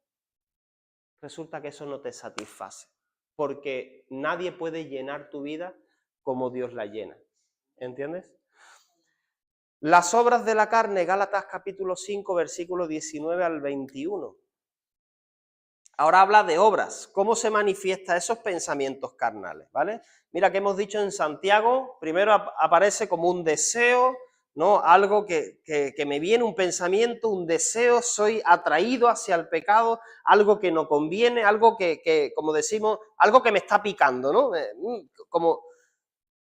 resulta que eso no te satisface, porque nadie puede llenar tu vida como Dios la llena. ¿Entiendes? Las obras de la carne, Gálatas capítulo 5, versículo 19 al 21. Ahora habla de obras, cómo se manifiesta esos pensamientos carnales, ¿vale? Mira que hemos dicho en Santiago, primero aparece como un deseo, ¿no? Algo que me viene, un pensamiento, un deseo, soy atraído hacia el pecado, algo que no conviene, algo que como decimos, algo que me está picando, ¿no?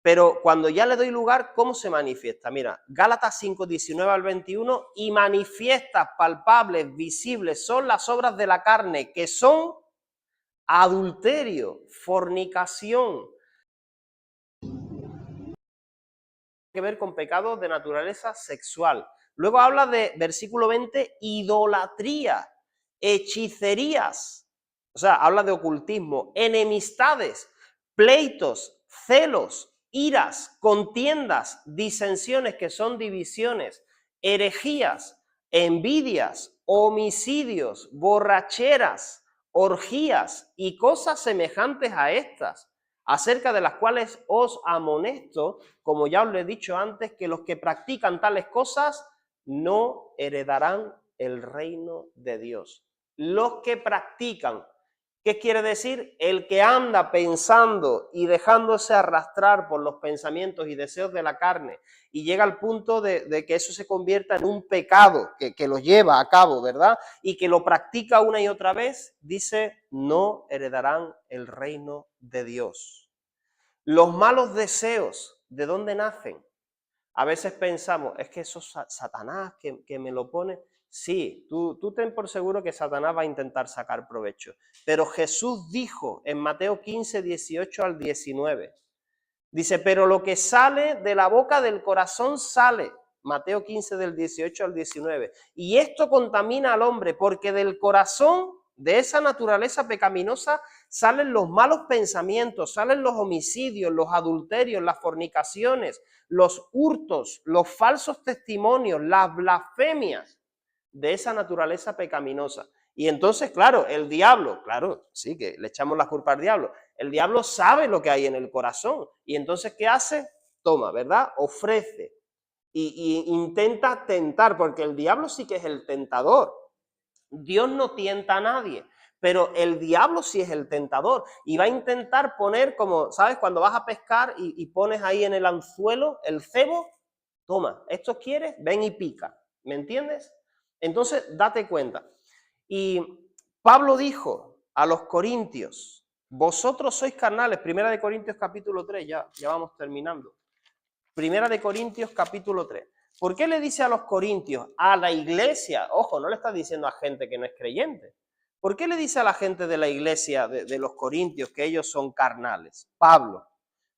Pero cuando ya le doy lugar, ¿cómo se manifiesta? Mira, Gálatas 5, 19 al 21, y manifiestas, palpables, visibles, son las obras de la carne, que son adulterio, fornicación, que ver con pecados de naturaleza sexual. Luego habla de, versículo 20, idolatría, hechicerías, o sea, habla de ocultismo, enemistades, pleitos, celos, iras, contiendas, disensiones, que son divisiones, herejías, envidias, homicidios, borracheras, orgías y cosas semejantes a estas, acerca de las cuales os amonesto, como ya os lo he dicho antes, que los que practican tales cosas no heredarán el reino de Dios. Los que practican, ¿qué quiere decir? El que anda pensando y dejándose arrastrar por los pensamientos y deseos de la carne y llega al punto de que eso se convierta en un pecado que lo lleva a cabo, ¿verdad? Y que lo practica una y otra vez, dice, no heredarán el reino de Dios. Los malos deseos, ¿de dónde nacen? A veces pensamos, es que eso es Satanás que me lo pone. Sí, tú ten por seguro que Satanás va a intentar sacar provecho. Pero Jesús dijo en Mateo 15, 18 al 19, dice, pero lo que sale de la boca del corazón sale. Mateo 15 del 18 al 19. Y esto contamina al hombre, porque del corazón, de esa naturaleza pecaminosa, salen los malos pensamientos, salen los homicidios, los adulterios, las fornicaciones, los hurtos, los falsos testimonios, las blasfemias, de esa naturaleza pecaminosa. Y entonces, claro, el diablo, claro, sí, que le echamos la culpa al diablo. El diablo sabe lo que hay en el corazón. Y entonces, ¿qué hace? Toma, ¿verdad? Ofrece. Y intenta tentar, porque el diablo sí que es el tentador. Dios no tienta a nadie, pero el diablo sí es el tentador. Y va a intentar poner como, ¿sabes? Cuando vas a pescar y pones ahí en el anzuelo el cebo, toma, ¿esto quieres? Ven y pica. ¿Me entiendes? Entonces, date cuenta. Y Pablo dijo a los corintios, vosotros sois carnales, 1 Corintios capítulo 3, ya vamos terminando. 1 Corintios capítulo 3. ¿Por qué le dice a los corintios, a la iglesia? Ojo, no le está diciendo a gente que no es creyente. ¿Por qué le dice a la gente de la iglesia de los corintios que ellos son carnales? Pablo,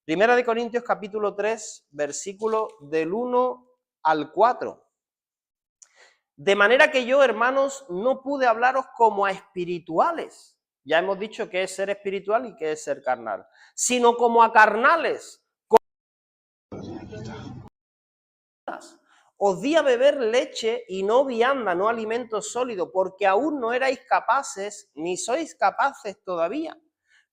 1 Corintios capítulo 3, versículo del 1 al 4. De manera que yo, hermanos, no pude hablaros como a espirituales. Ya hemos dicho qué es ser espiritual y qué es ser carnal. Sino como a carnales. Os di a beber leche y no vianda, no alimento sólido, porque aún no erais capaces, ni sois capaces todavía.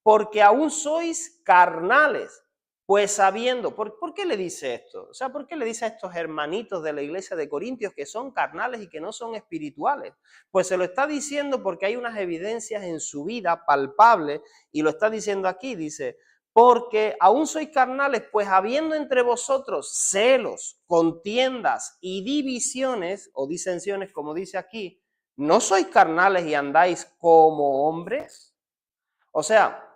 porque aún sois carnales. Pues sabiendo, ¿por qué le dice esto? O sea, ¿por qué le dice a estos hermanitos de la iglesia de Corintios que son carnales y que no son espirituales? Pues se lo está diciendo porque hay unas evidencias en su vida palpables y lo está diciendo aquí, dice, porque aún sois carnales, pues habiendo entre vosotros celos, contiendas y divisiones o disensiones, como dice aquí, ¿no sois carnales y andáis como hombres? O sea,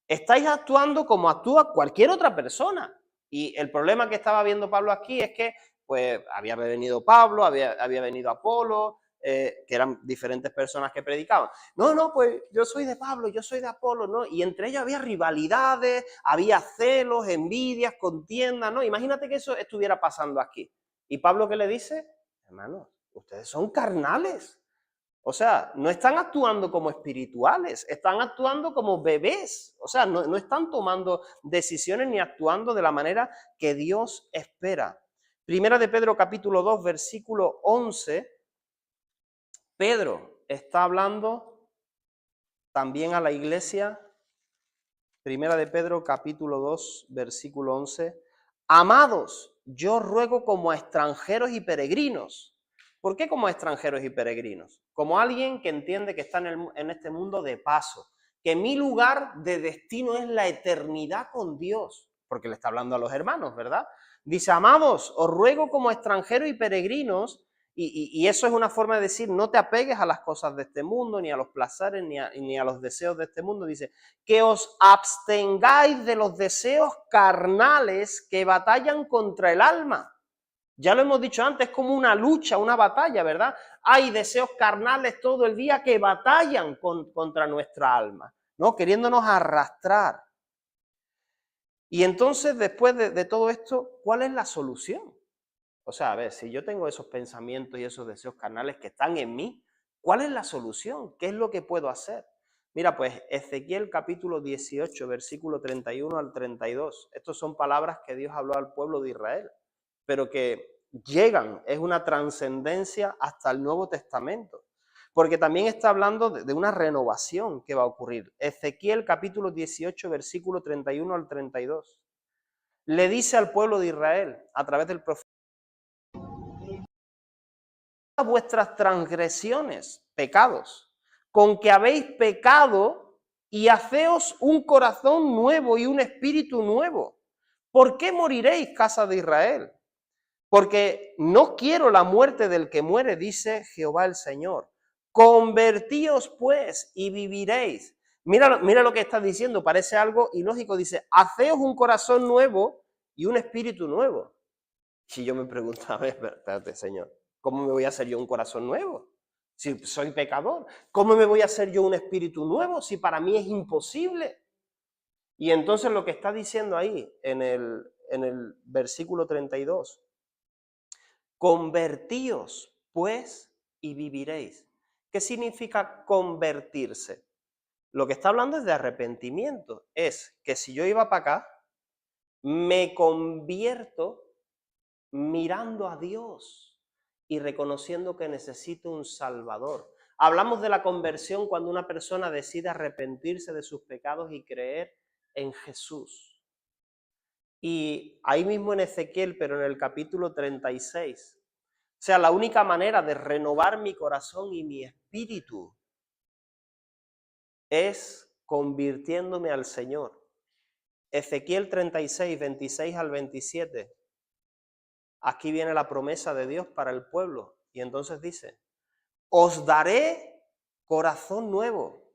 estáis actuando como actúa cualquier otra persona. Y el problema que estaba viendo Pablo aquí es que pues había venido Pablo, había venido Apolo, que eran diferentes personas que predicaban. No, pues yo soy de Pablo, yo soy de Apolo, ¿no? Y entre ellos había rivalidades, había celos, envidias, contiendas, ¿no? Imagínate que eso estuviera pasando aquí. ¿Y Pablo qué le dice? Hermanos, ustedes son carnales. O sea, no están actuando como espirituales, están actuando como bebés. O sea, no están tomando decisiones ni actuando de la manera que Dios espera. Primera de Pedro capítulo 2, versículo 11. Pedro está hablando también a la iglesia. Primera de Pedro capítulo 2, versículo 11. Amados, yo ruego como a extranjeros y peregrinos. ¿Por qué como extranjeros y peregrinos? Como alguien que entiende que está en este mundo de paso, que mi lugar de destino es la eternidad con Dios, porque le está hablando a los hermanos, ¿verdad? Dice, amados, os ruego como extranjeros y peregrinos, y eso es una forma de decir, no te apegues a las cosas de este mundo, ni a los placeres, ni a los deseos de este mundo. Dice, que os abstengáis de los deseos carnales que batallan contra el alma. Ya lo hemos dicho antes, es como una lucha, una batalla, ¿verdad? Hay deseos carnales todo el día que batallan contra nuestra alma, ¿no? Queriéndonos arrastrar. Y entonces, después de todo esto, ¿cuál es la solución? O sea, a ver, si yo tengo esos pensamientos y esos deseos carnales que están en mí, ¿cuál es la solución? ¿Qué es lo que puedo hacer? Mira, pues Ezequiel capítulo 18, versículo 31 al 32. Estas son palabras que Dios habló al pueblo de Israel, pero que llegan, es una trascendencia hasta el Nuevo Testamento, porque también está hablando de una renovación que va a ocurrir. Ezequiel capítulo 18, versículo 31 al 32. Le dice al pueblo de Israel a través del profeta, vuestras transgresiones, pecados, con que habéis pecado, y haceos un corazón nuevo y un espíritu nuevo. ¿Por qué moriréis, casa de Israel? Porque no quiero la muerte del que muere, dice Jehová el Señor. Convertíos pues y viviréis. Mira lo que está diciendo, parece algo ilógico. Dice, haceos un corazón nuevo y un espíritu nuevo. Si yo me pregunto, a ver, espérate, Señor, ¿cómo me voy a hacer yo un corazón nuevo? Si soy pecador, ¿cómo me voy a hacer yo un espíritu nuevo si para mí es imposible? Y entonces lo que está diciendo ahí en el versículo 32, convertíos pues y viviréis. ¿Qué significa convertirse? Lo que está hablando es de arrepentimiento. Es que si yo iba para acá, me convierto mirando a Dios y reconociendo que necesito un Salvador. Hablamos de la conversión cuando una persona decide arrepentirse de sus pecados y creer en Jesús. Y ahí mismo en Ezequiel, pero en el capítulo 36, o sea, la única manera de renovar mi corazón y mi espíritu es convirtiéndome al Señor. Ezequiel 36, 26 al 27. Aquí viene la promesa de Dios para el pueblo. Y entonces dice, os daré corazón nuevo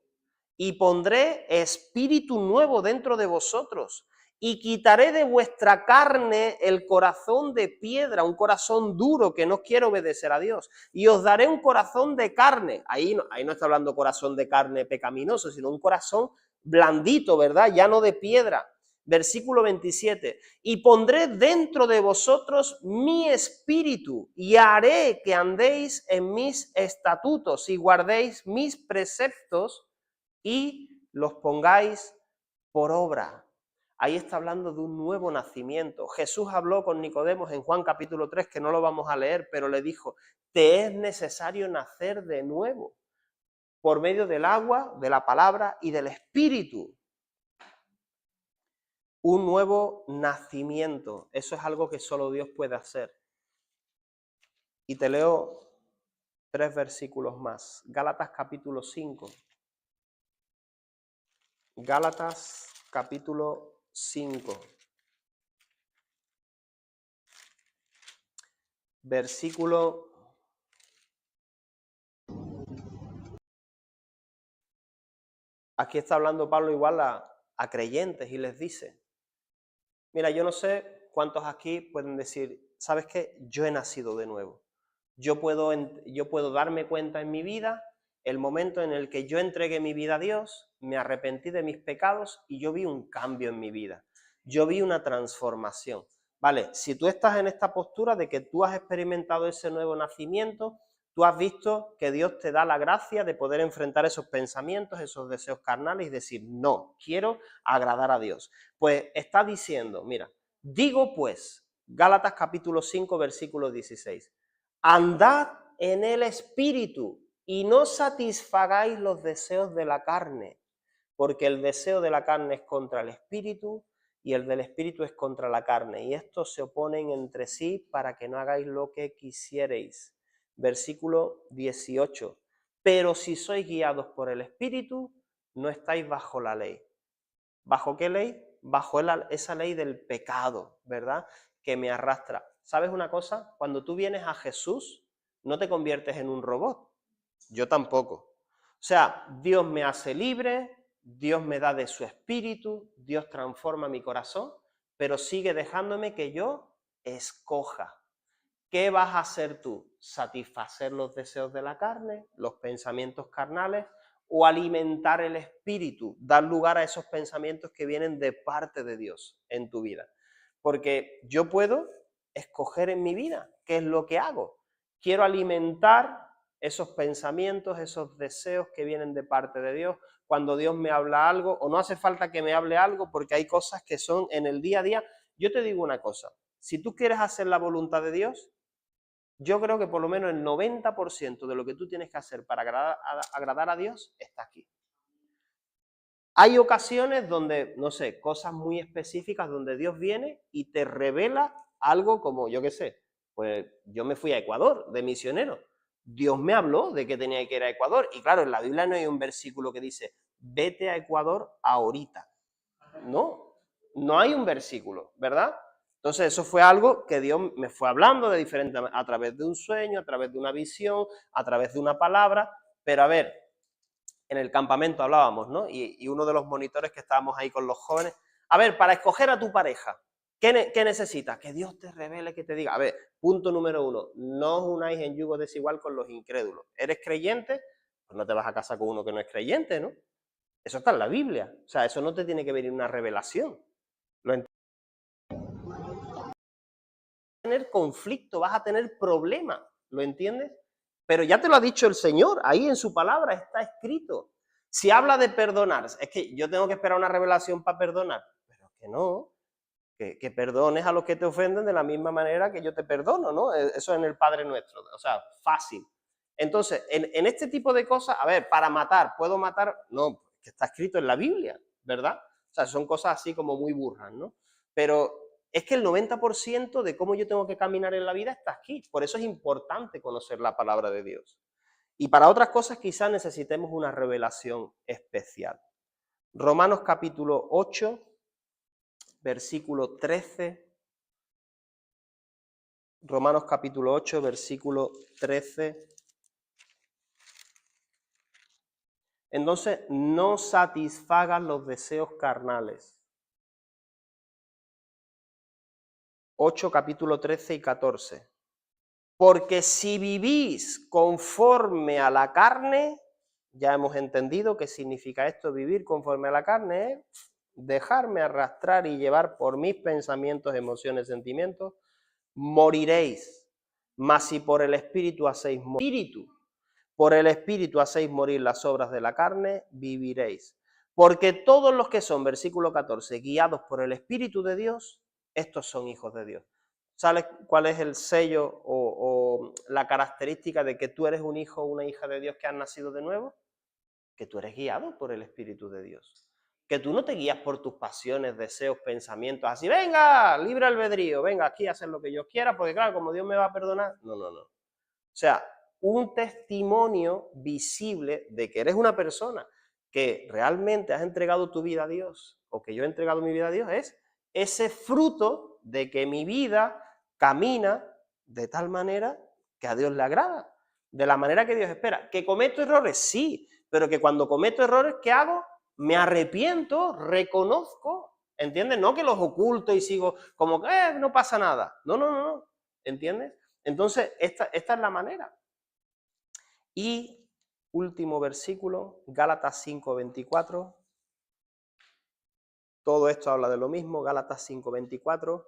y pondré espíritu nuevo dentro de vosotros y quitaré de vuestra carne el corazón de piedra, un corazón duro que no quiere obedecer a Dios, y os daré un corazón de carne. Ahí no está hablando corazón de carne pecaminoso, sino un corazón blandito, ¿verdad? Ya no de piedra. Versículo 27, y pondré dentro de vosotros mi espíritu y haré que andéis en mis estatutos y guardéis mis preceptos y los pongáis por obra. Ahí está hablando de un nuevo nacimiento. Jesús habló con Nicodemos en Juan capítulo 3, que no lo vamos a leer, pero le dijo, te es necesario nacer de nuevo por medio del agua, de la palabra y del espíritu. Un nuevo nacimiento. Eso es algo que solo Dios puede hacer. Y te leo 3 versículos más. Gálatas capítulo 5. Gálatas capítulo 5. Versículo... Aquí está hablando Pablo igual a creyentes y les dice, mira, yo no sé cuántos aquí pueden decir, ¿sabes qué? Yo he nacido de nuevo. Yo puedo darme cuenta en mi vida el momento en el que yo entregué mi vida a Dios, me arrepentí de mis pecados y yo vi un cambio en mi vida. Yo vi una transformación. Vale, si tú estás en esta postura de que tú has experimentado ese nuevo nacimiento, tú has visto que Dios te da la gracia de poder enfrentar esos pensamientos, esos deseos carnales y decir, no, quiero agradar a Dios. Pues está diciendo, mira, digo pues, Gálatas capítulo 5, versículo 16, andad en el Espíritu y no satisfagáis los deseos de la carne, porque el deseo de la carne es contra el Espíritu y el del Espíritu es contra la carne, y estos se oponen entre sí para que no hagáis lo que quisierais. Versículo 18. Pero si sois guiados por el Espíritu, no estáis bajo la ley. ¿Bajo qué ley? Bajo esa ley del pecado, ¿verdad? Que me arrastra. ¿Sabes una cosa? Cuando tú vienes a Jesús, no te conviertes en un robot. Yo tampoco. O sea, Dios me hace libre, Dios me da de su espíritu, Dios transforma mi corazón, pero sigue dejándome que yo escoja. ¿Qué vas a hacer tú? ¿Satisfacer los deseos de la carne, los pensamientos carnales, o alimentar el espíritu, dar lugar a esos pensamientos que vienen de parte de Dios en tu vida? Porque yo puedo escoger en mi vida qué es lo que hago. Quiero alimentar esos pensamientos, esos deseos que vienen de parte de Dios. Cuando Dios me habla algo, o no hace falta que me hable algo, porque hay cosas que son en el día a día. Yo te digo una cosa, si tú quieres hacer la voluntad de Dios, yo creo que por lo menos el 90% de lo que tú tienes que hacer para agradar a Dios está aquí. Hay ocasiones donde, no sé, cosas muy específicas donde Dios viene y te revela algo como, yo qué sé, pues yo me fui a Ecuador de misionero. Dios me habló de que tenía que ir a Ecuador. Y claro, en la Biblia no hay un versículo que dice, vete a Ecuador ahorita. No, no hay un versículo, ¿verdad? Entonces eso fue algo que Dios me fue hablando de diferente, a través de un sueño, a través de una visión, a través de una palabra. Pero a ver, en el campamento hablábamos, ¿no? Y uno de los monitores que estábamos ahí con los jóvenes, a ver, para escoger a tu pareja, ¿qué necesitas? Que Dios te revele, que te diga. A ver, punto número 1, no os unáis en yugo desigual con los incrédulos. ¿Eres creyente? Pues no te vas a casar con uno que no es creyente, ¿no? Eso está en la Biblia. O sea, eso no te tiene que venir una revelación. Lo tener conflicto, vas a tener problemas, ¿lo entiendes? Pero ya te lo ha dicho el Señor, ahí en su palabra está escrito. Si habla de perdonar, es que yo tengo que esperar una revelación para perdonar, pero que no, que perdones a los que te ofenden de la misma manera que yo te perdono, ¿no? Eso en el Padre Nuestro, o sea, fácil. Entonces, en este tipo de cosas, a ver, para matar, ¿puedo matar? No, que está escrito en la Biblia, ¿verdad? O sea, son cosas así como muy burras, ¿no? Pero es que el 90% de cómo yo tengo que caminar en la vida está aquí. Por eso es importante conocer la palabra de Dios. Y para otras cosas quizás necesitemos una revelación especial. Romanos capítulo 8, versículo 13. Romanos capítulo 8, versículo 13. Entonces, no satisfagan los deseos carnales. 8, capítulo 13 y 14. Porque si vivís conforme a la carne, ya hemos entendido qué significa esto, vivir conforme a la carne, ¿eh? Dejarme arrastrar y llevar por mis pensamientos, emociones, sentimientos, moriréis. Mas si por el Espíritu hacéis morir las obras de la carne, viviréis. Porque todos los que son, versículo 14, guiados por el Espíritu de Dios, estos son hijos de Dios. ¿Sabes cuál es el sello o la característica de que tú eres un hijo o una hija de Dios que has nacido de nuevo? Que tú eres guiado por el Espíritu de Dios. que tú no te guías por tus pasiones, deseos, pensamientos, así, venga, libre albedrío, venga, aquí a hacer lo que yo quiera, porque claro, como Dios me va a perdonar. No, no, no. O sea, un testimonio visible de que eres una persona que realmente has entregado tu vida a Dios, o que yo he entregado mi vida a Dios, es ese fruto de que mi vida camina de tal manera que a Dios le agrada, de la manera que Dios espera. ¿Que cometo errores? Sí, pero que cuando cometo errores, ¿qué hago? Me arrepiento, reconozco, ¿entiendes? No que los oculto y sigo como que no pasa nada. No, no, no, no, ¿entiendes? Entonces, esta es la manera. Y último versículo, Gálatas 5:24. Todo esto habla de lo mismo, Gálatas 5:24.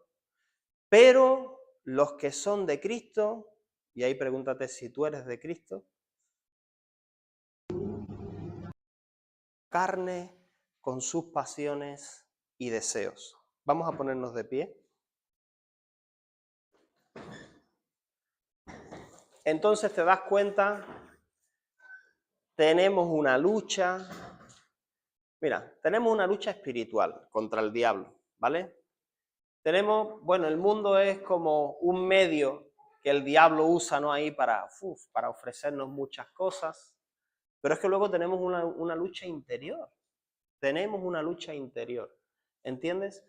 Pero los que son de Cristo, y ahí pregúntate si tú eres de Cristo, carne con sus pasiones y deseos. Vamos a ponernos de pie. Entonces te das cuenta, tenemos una lucha. Mira, tenemos una lucha espiritual contra el diablo, ¿vale? Tenemos, bueno, el mundo es como un medio que el diablo usa, ¿no? Ahí para ofrecernos muchas cosas, pero es que luego tenemos una lucha interior. Tenemos una lucha interior, ¿entiendes?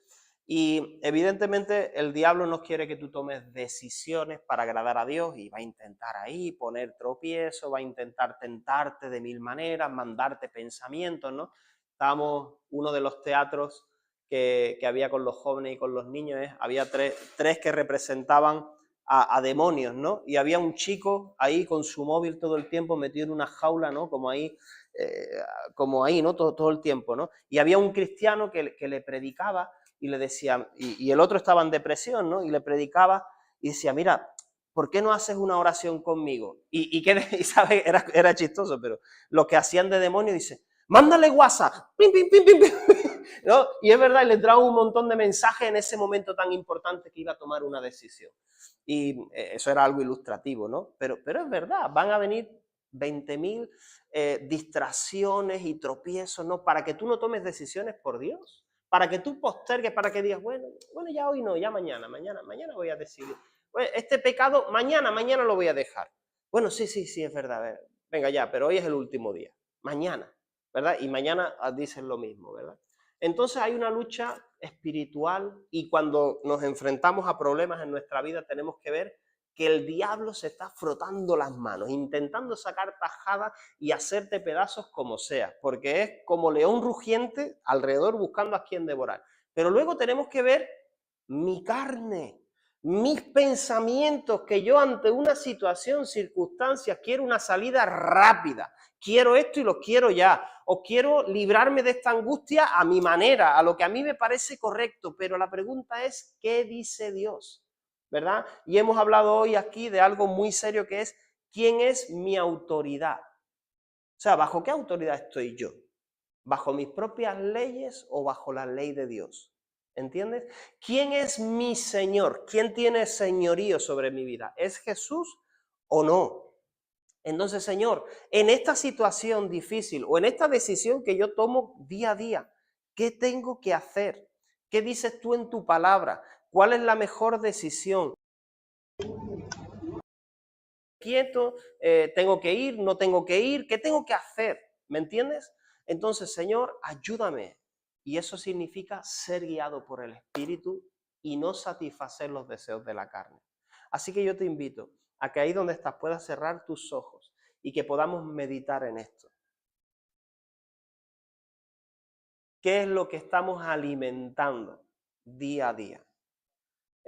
Y evidentemente el diablo no quiere que tú tomes decisiones para agradar a Dios y va a intentar ahí poner tropiezo, va a intentar tentarte de mil maneras, mandarte pensamientos, ¿no? Estábamos, uno de los teatros que había con los jóvenes y con los niños, había tres que representaban a demonios, ¿no? Y había un chico ahí con su móvil todo el tiempo metido en una jaula, ¿no? Como ahí, ¿no? Todo el tiempo, ¿no? Y había un cristiano que le predicaba y le decía, y el otro estaba en depresión, ¿no? Y le predicaba y decía, mira, ¿por qué no haces una oración conmigo? Y ¿sabes? Era chistoso, pero lo que hacían de demonio dice, mándale WhatsApp, pim, pim, pim, pim, pim. ¿No? Y es verdad, y le entraba un montón de mensajes en ese momento tan importante que iba a tomar una decisión. Y eso era algo ilustrativo, ¿no? Pero es verdad, van a venir 20.000 distracciones y tropiezos, ¿no? Para que tú no tomes decisiones por Dios, para que tú postergues, para que digas, bueno, ya hoy no, ya mañana voy a decidir. Bueno, este pecado, mañana lo voy a dejar. Bueno, sí, es verdad, venga ya, pero hoy es el último día, mañana, ¿verdad? Y mañana dicen lo mismo, ¿verdad? Entonces hay una lucha espiritual y cuando nos enfrentamos a problemas en nuestra vida tenemos que ver que el diablo se está frotando las manos, intentando sacar tajadas y hacerte pedazos como sea, porque es como león rugiente alrededor buscando a quien devorar. Pero luego tenemos que ver mi carne, mis pensamientos, que yo ante una situación, circunstancias, quiero una salida rápida, quiero esto y lo quiero ya, o quiero librarme de esta angustia a mi manera, a lo que a mí me parece correcto, pero la pregunta es, ¿qué dice Dios? ¿Verdad? Y hemos hablado hoy aquí de algo muy serio que es, ¿quién es mi autoridad? O sea, ¿bajo qué autoridad estoy yo? ¿Bajo mis propias leyes o bajo la ley de Dios? ¿Entiendes? ¿Quién es mi Señor? ¿Quién tiene señorío sobre mi vida? ¿Es Jesús o no? Entonces, Señor, en esta situación difícil o en esta decisión que yo tomo día a día, ¿qué tengo que hacer? ¿Qué dices tú en tu palabra? ¿Cuál es la mejor decisión? ¿Quieto? ¿Tengo que ir? ¿No tengo que ir? ¿Qué tengo que hacer? ¿Me entiendes? Entonces, Señor, ayúdame. Y eso significa ser guiado por el Espíritu y no satisfacer los deseos de la carne. Así que yo te invito a que ahí donde estás puedas cerrar tus ojos y que podamos meditar en esto. ¿Qué es lo que estamos alimentando día a día?